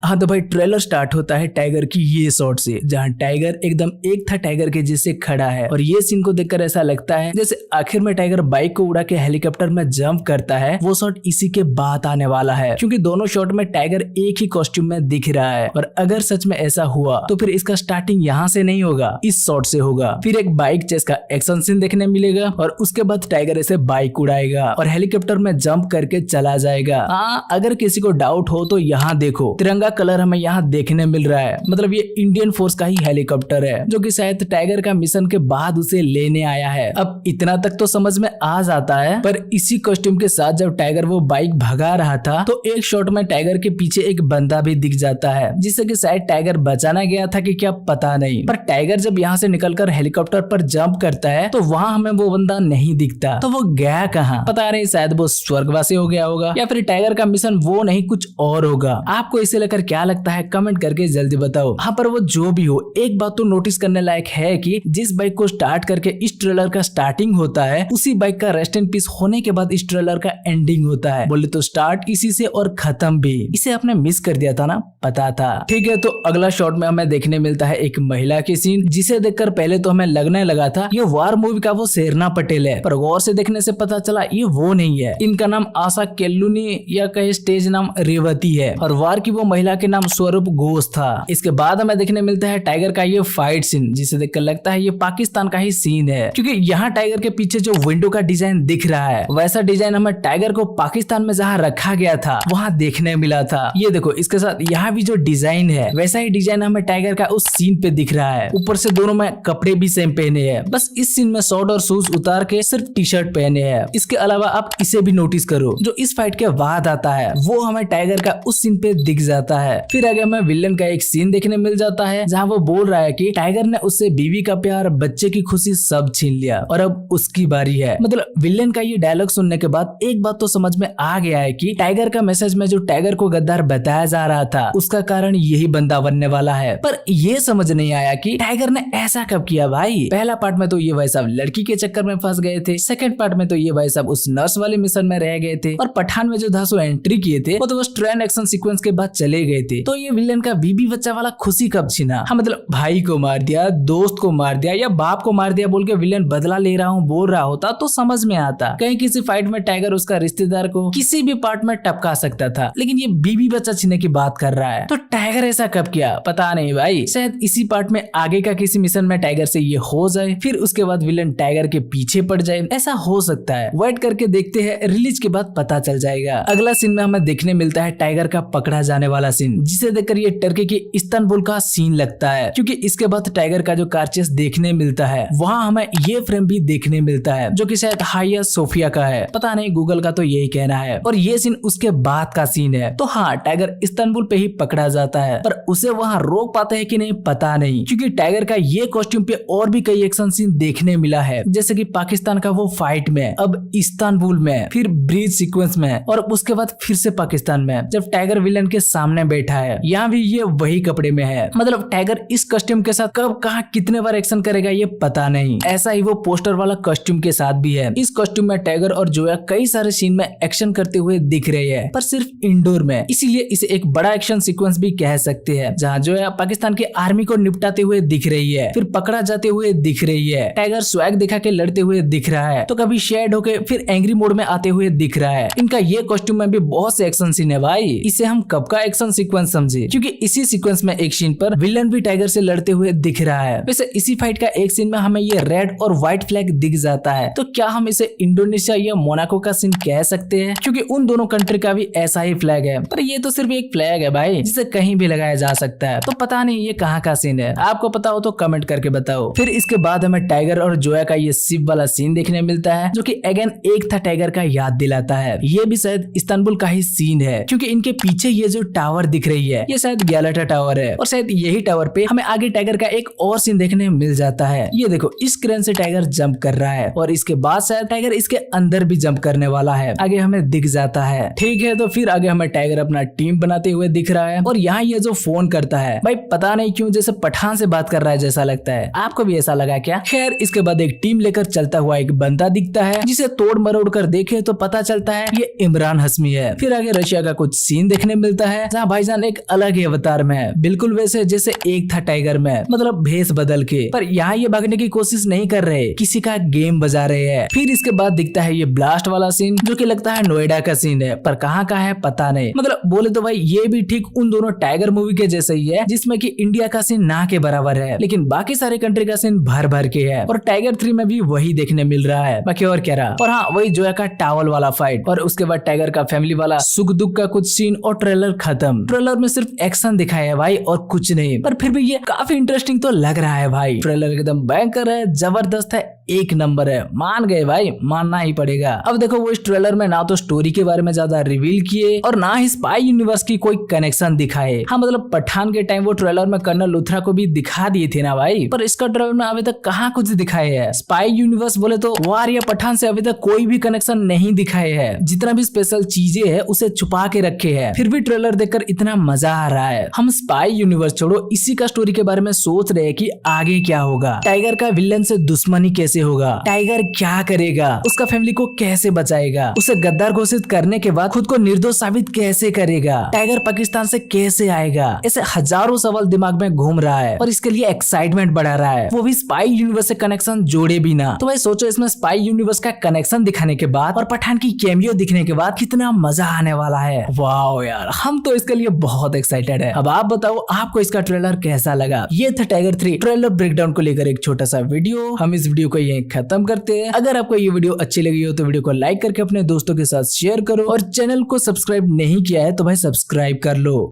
हाँ तो भाई ट्रेलर स्टार्ट होता है टाइगर की ये शॉट से, जहाँ टाइगर एकदम एक था टाइगर के जैसे खड़ा है। और ये सीन को देखकर ऐसा लगता है जैसे आखिर में टाइगर बाइक को उड़ा के हेलीकॉप्टर में जंप करता है। वो शॉट इसी के बाद आने वाला है, क्योंकि दोनों शॉट में टाइगर एक ही कॉस्ट्यूम में दिख रहा है। और अगर सच में ऐसा हुआ तो फिर इसका स्टार्टिंग यहाँ से नहीं होगा, इस शॉट से होगा। फिर एक बाइक चेस का एक्शन सीन देखने मिलेगा और उसके बाद टाइगर ऐसे बाइक उड़ाएगा और हेलीकॉप्टर में जंप करके चला जाएगा। हाँ, अगर किसी को डाउट हो तो यहाँ देखो, तिरंगा कलर हमें यहाँ देखने मिल रहा है। मतलब ये इंडियन फोर्स का ही हेलीकॉप्टर है, जो कि शायद टाइगर का मिशन के बाद उसे लेने आया है। अब इतना तक तो समझ में आ जाता है, पर इसी कॉस्ट्यूम के साथ जब टाइगर वो बाइक भगा रहा था तो एक शॉट में टाइगर के पीछे एक बंदा भी दिख जाता है, जिससे कि शायद टाइगर बचाना गया था कि क्या पता नहीं। पर टाइगर जब यहाँ से निकलकर हेलीकॉप्टर पर जंप करता है तो वहाँ हमें वो बंदा नहीं दिखता। तो वो गया कहाँ पता नहीं, शायद वो स्वर्गवासी हो गया होगा या फिर टाइगर का मिशन वो नहीं कुछ और होगा। आपको इसे लेकर क्या लगता है कमेंट करके जल्दी बताओ। हाँ पर वो जो भी हो, एक बात तो नोटिस करने लायक है कि जिस बाइक को स्टार्ट करके इस ट्रेलर का स्टार्टिंग होता है, उसी बाइक का रेस्ट इन पीस होने के बाद इस ट्रेलर का एंडिंग होता है। बोले तो स्टार्ट इसी से और खत्म भी इसे आपने मिस कर दिया था ना, पता था। ठीक है, तो अगला शॉट में हमें देखने मिलता है एक महिला की सीन, जिसे देखकर पहले तो हमें लगने लगा था ये वार मूवी का वो शेरना पटेल है, पर गौर से देखने से पता चला ये वो नहीं है। इनका नाम आशा केल्लुनी या कहे स्टेज नाम रेवती है और वार की वो महिला के नाम स्वरूप घोष था। इसके बाद हमें देखने मिलता है टाइगर का ये फाइट सीन, जिसे देखकर लगता है ये पाकिस्तान का ही सीन है, क्योंकि यहाँ टाइगर के पीछे जो विंडो का डिजाइन दिख रहा है वैसा डिजाइन हमें टाइगर को पाकिस्तान में जहाँ रखा गया था वहाँ देखने मिला था। ये देखो, इसके साथ यहाँ भी जो डिजाइन है वैसा ही डिजाइन हमें टाइगर का उस सीन पे दिख रहा है। ऊपर से दोनों में कपड़े भी सेम पहने हैं, बस इस सीन में शॉर्ट और शूज उतार के सिर्फ टी शर्ट पहने हैं। इसके अलावा आप इसे भी नोटिस करो, जो इस फाइट के बाद आता है वो हमें टाइगर का उस सीन पे दिख जाता है। फिर आगे हमें विलेन का एक सीन देखने मिल जाता है, जहाँ वो बोल रहा है कि टाइगर ने उससे बीवी का प्यार, बच्चे की खुशी सब छीन लिया और अब उसकी बारी है। मतलब विलेन का ये डायलॉग सुनने के बाद एक बात तो समझ में आ गया है कि टाइगर का मैसेज में जो टाइगर को गद्दार बताया जा रहा था उसका कारण यही बंदा बनने वाला है। पर ये समझ नहीं आया कि टाइगर ने ऐसा कब किया भाई। पहला पार्ट में तो ये भाई साहब लड़की के चक्कर में फंस गए थे, सेकंड पार्ट में तो ये भाई साहब उस नर्स वाले मिशन में रह गए थे, और पठान में जो धासु एंट्री किए थे वो तो बस ट्रेन एक्शन सीक्वेंस के बाद चले गए थे। तो ये विलेन का बीबी बच्चा वाला खुशी कब छीना। हाँ मतलब भाई को मार दिया, दोस्त को मार दिया या बाप को मार दिया बोल के विलेन बदला ले रहा हूँ बोल रहा होता तो समझ में आता। कहीं किसी फाइट में टाइगर उसका रिश्तेदार को किसी भी पार्ट में टपका सकता था, लेकिन ये बीबी बच्चा छीनने की बात कर रहा है। तो टाइगर ऐसा कब किया पता नहीं भाई। शायद इसी पार्ट में आगे का किसी मिशन में टाइगर से ये हो जाए, फिर उसके बाद विलेन टाइगर के पीछे पड़ जाए, ऐसा हो सकता है। वेट करके देखते हैं, रिलीज के बाद पता चल जाएगा। अगला सीन में हमें देखने मिलता है टाइगर का पकड़ा जाने वाला सीन, जिसे देखकर ये टर्की के इस्तांबुल का सीन लगता है, क्योंकि इसके बाद टाइगर का जो कार चेस देखने मिलता है वहाँ हमें ये फ्रेम भी देखने मिलता है, जो कि शायद हाया सोफिया का है, पता नहीं, गूगल का तो यही कहना है। और ये सीन उसके बाद का सीन है। तो हाँ, टाइगर इस्तांबुल पे ही पकड़ा जाता है, पर उसे वहाँ रोक पाते हैं कि नहीं पता नहीं, क्योंकि टाइगर का ये कॉस्ट्यूम पे और भी कई एक्शन सीन देखने मिला है, जैसे कि पाकिस्तान का वो फाइट में, अब इस्तांबुल में, फिर ब्रिज सीक्वेंस में, और उसके बाद फिर से पाकिस्तान में जब टाइगर विलन के सामने बैठा है। यहाँ भी ये वही कपड़े में है। मतलब टाइगर इस कॉस्ट्यूम के साथ कब कहाँ कितने बार एक्शन करेगा ये पता नहीं। ऐसा ही वो पोस्टर वाला कॉस्ट्यूम के साथ भी है। इस कॉस्ट्यूम में टाइगर और जोया कई सारे सीन में एक्शन करते हुए दिख रहे हैं, पर सिर्फ इंडोर में, इसीलिए इसे एक बड़ा एक्शन सीक्वेंस भी कह सकते हैं, जहाँ जोया पाकिस्तान की आर्मी को निपटाते हुए दिख रही है, फिर पकड़ा जाते हुए दिख रही है, टाइगर स्वैग दिखा के लड़ते हुए दिख रहा है, तो कभी शेड होके फिर एंग्री मोड में आते हुए दिख रहा है। इनका ये कॉस्ट्यूम में भी बहुत से एक्शन सीन है भाई। इसे हम कब का एक्शन सीक्वेंस समझे, क्योंकि इसी सीक्वेंस में एक सीन पर विलन भी टाइगर से लड़ते हुए दिख रहा है। वैसे इसी फाइट का एक सीन में हमें ये रेड और व्हाइट फ्लैग दिख जाता है, तो क्या हम इसे इंडोनेशिया या मोनाको का सीन कह सकते हैं, क्योंकि उन दोनों कंट्री का भी ऐसा ही फ्लैग है। पर ये तो सिर्फ एक फ्लैग है भाई, जिसे कहीं भी लगाया जा सकता है, तो पता नहीं ये कहाँ का सीन है। आपको पता हो तो कमेंट करके बताओ। फिर इसके बाद हमें टाइगर और जोया का ये शिप वाला सीन देखने मिलता है, जो कि अगेन एक था टाइगर का याद दिलाता है। ये भी शायद इस्तांबुल का ही सीन है, क्योंकि इनके पीछे ये जो टावर दिख रही है ये शायद गैलाटा टावर है, और शायद यही टावर पे हमें आगे टाइगर का एक और सीन देखने मिल जाता है। ये देखो, इस क्रेन से टाइगर जंप कर रहा है और इसके बाद शायद टाइगर इसके अंदर भी जंप करने वाला है, आगे हमें दिख जाता है। ठीक है, तो फिर आगे हमें टाइगर अपना टीम बनाते हुए दिख रहा है, और यहाँ ये जो फोन करता है भाई पता नहीं क्यों जैसे पठान से बात कर रहा है जैसा लगता है। आपको भी ऐसा लगा क्या? खैर, इसके बाद एक टीम लेकर चलता हुआ एक बंदा दिखता है, जिसे तोड़ मरोड़ कर देखे तो पता चलता है ये इमरान हाशमी है। फिर आगे रशिया का कुछ सीन देखने मिलता है, जहाँ भाईजान एक अलग ही अवतार में है, बिल्कुल वैसे जैसे एक था टाइगर में, मतलब भेष बदल के। पर यहाँ ये भागने की कोशिश नहीं कर रहे, किसी का गेम बजा रहे हैं। फिर इसके बाद दिखता है ये ब्लास्ट वाला सीन, जो कि लगता है नोएडा का सीन है, पर कहाँ का है पता नहीं। मतलब बोले तो भाई ये भी ठीक उन दोनों टाइगर मूवी के जैसे ही है, जिसमें कि इंडिया का सीन ना के बराबर है, लेकिन बाकी सारे कंट्री का सीन भर भर के है। और टाइगर 3 में भी वही देखने मिल रहा है, बाकी और क्या रहा। और हाँ, वही जोया का टावल वाला फाइट, और उसके बाद टाइगर का फैमिली वाला सुख दुख का कुछ सीन, और ट्रेलर खत्म। ट्रेलर में सिर्फ एक्शन दिखाया है भाई और कुछ नहीं, पर फिर भी ये काफी इंटरेस्टिंग तो लग रहा है भाई। ट्रेलर एकदम भयंकर है, जबरदस्त है, एक नंबर है, मान गए भाई, मानना ही पड़ेगा। अब देखो वो इस ट्रेलर में ना तो स्टोरी के बारे में ज्यादा रिवील किए और ना ही स्पाई यूनिवर्स की कोई कनेक्शन दिखाए। हाँ मतलब पठान के टाइम वो ट्रेलर में कर्नल लूथरा को भी दिखा दिए थे ना भाई, पर इसका ट्रेलर में अभी तक कहाँ कुछ दिखाए है। स्पाई यूनिवर्स बोले तो वार या पठान से अभी तक कोई भी कनेक्शन नहीं दिखाए है, जितना भी स्पेशल चीजें है उसे छुपा के रखे है। फिर भी ट्रेलर देखकर इतना मजा आ रहा है। हम स्पाई यूनिवर्स छोड़ो, इसी का स्टोरी के बारे में सोच रहे हैं कि आगे क्या होगा, टाइगर का विलन से दुश्मनी कैसे होगा, टाइगर क्या करेगा, उसका फैमिली को कैसे बचाएगा, उसे गद्दार घोषित करने के बाद खुद को निर्दोष साबित कैसे करेगा, टाइगर पाकिस्तान से कैसे आएगा। ऐसे हजारों सवाल दिमाग में घूम रहा है और इसके लिए एक्साइटमेंट बढ़ा रहा है, वो भी स्पाई यूनिवर्स से कनेक्शन जोड़े बिना। तो भाई सोचो इसमें स्पाई यूनिवर्स का कनेक्शन दिखाने के बाद और पठान की कैमियो दिखने के बाद कितना मजा आने वाला है। वाओ यार, हम तो इसके लिए बहुत एक्साइटेड है। अब आप बताओ आपको इसका ट्रेलर कैसा लगा। ये था टाइगर 3 ट्रेलर ब्रेकडाउन को लेकर एक छोटा सा वीडियो। हम इस वीडियो को यहीं खत्म करते हैं। अगर आपको ये वीडियो अच्छी लगी हो तो वीडियो को लाइक करके अपने दोस्तों के साथ शेयर करो, और चैनल को सब्सक्राइब नहीं किया है तो भाई सब्सक्राइब कर लो।